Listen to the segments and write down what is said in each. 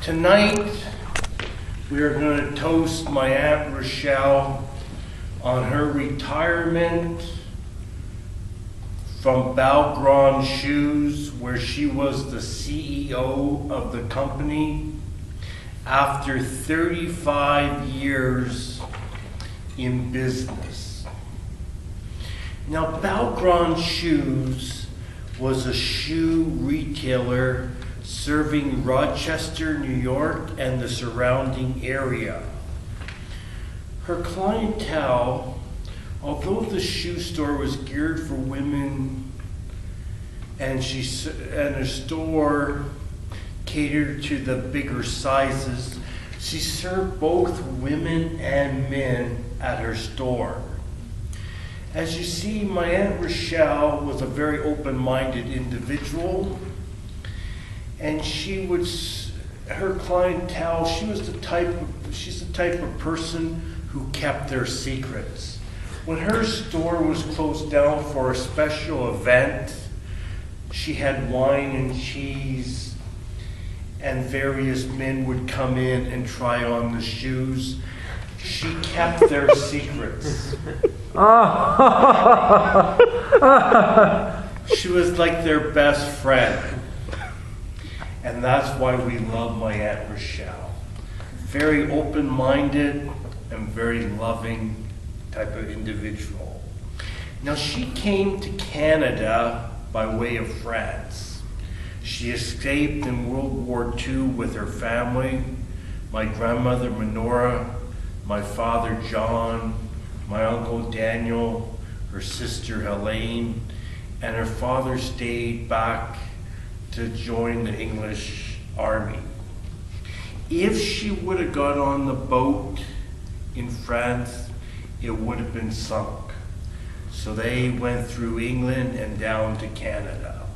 Tonight, we are going to toast my Aunt Rochelle on her retirement from Balgron Shoes, where she was the CEO of the company after 35 years in business. Now, Balgron Shoes was a shoe retailer serving Rochester, New York, and the surrounding area. Her clientele, although the shoe store was geared for women and her store catered to the bigger sizes, she served both women and men at her store. As you see, my Aunt Rochelle was a very open-minded individual, and her clientele, she's the type of person who kept their secrets. When her store was closed down for a special event, she had wine and cheese, and various men would come in and try on the shoes. She kept their secrets. She was like their best friend. And that's why we love my Aunt Rochelle. Very open-minded and very loving type of individual. Now, she came to Canada by way of France. She escaped in World War II with her family, my grandmother Menora, my father John, my uncle Daniel, her sister Helene, and her father stayed back to join the English army. If she would have got on the boat in France, it would have been sunk. So they went through England and down to Canada.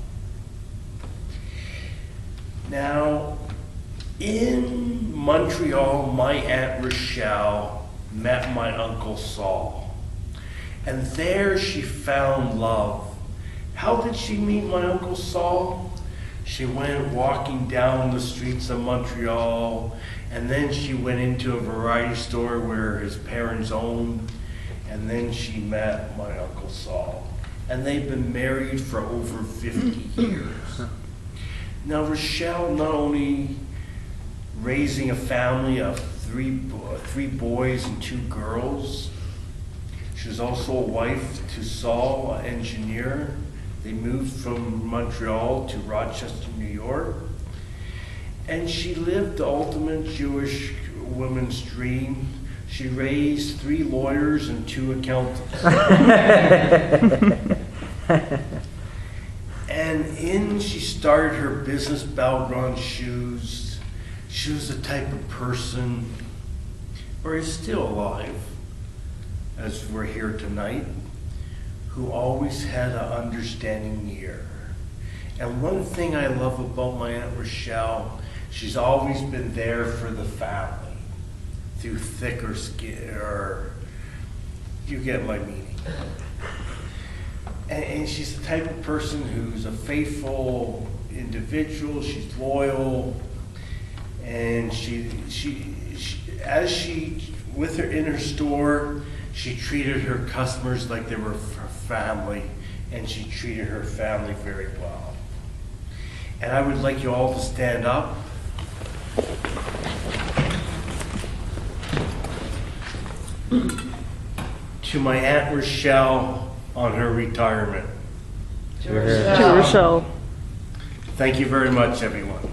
Now, in Montreal, my Aunt Rochelle met my Uncle Saul. And there she found love. How did she meet my Uncle Saul? She went walking down the streets of Montreal, and then she went into a variety store where his parents owned, and then she met my Uncle Saul. And they've been married for over 50 years. Now, Rochelle not only raising a family of three boys and 2 girls, she was also a wife to Saul, an engineer. They moved from Montreal to Rochester, New York. And she lived the ultimate Jewish woman's dream. She raised 3 lawyers and 2 accountants. And she started her business, Balgron Shoes. She was the type of person, or is still alive, as we're here tonight, who always had an understanding ear. And one thing I love about my Aunt Rochelle, she's always been there for the family, through thick or skin, or you get my meaning. And she's the type of person who's a faithful individual. She's loyal, and with her in her store, she treated her customers like they were her family, and she treated her family very well. And I would like you all to stand up. To my Aunt Rochelle on her retirement. To Rochelle. Thank you very much, everyone.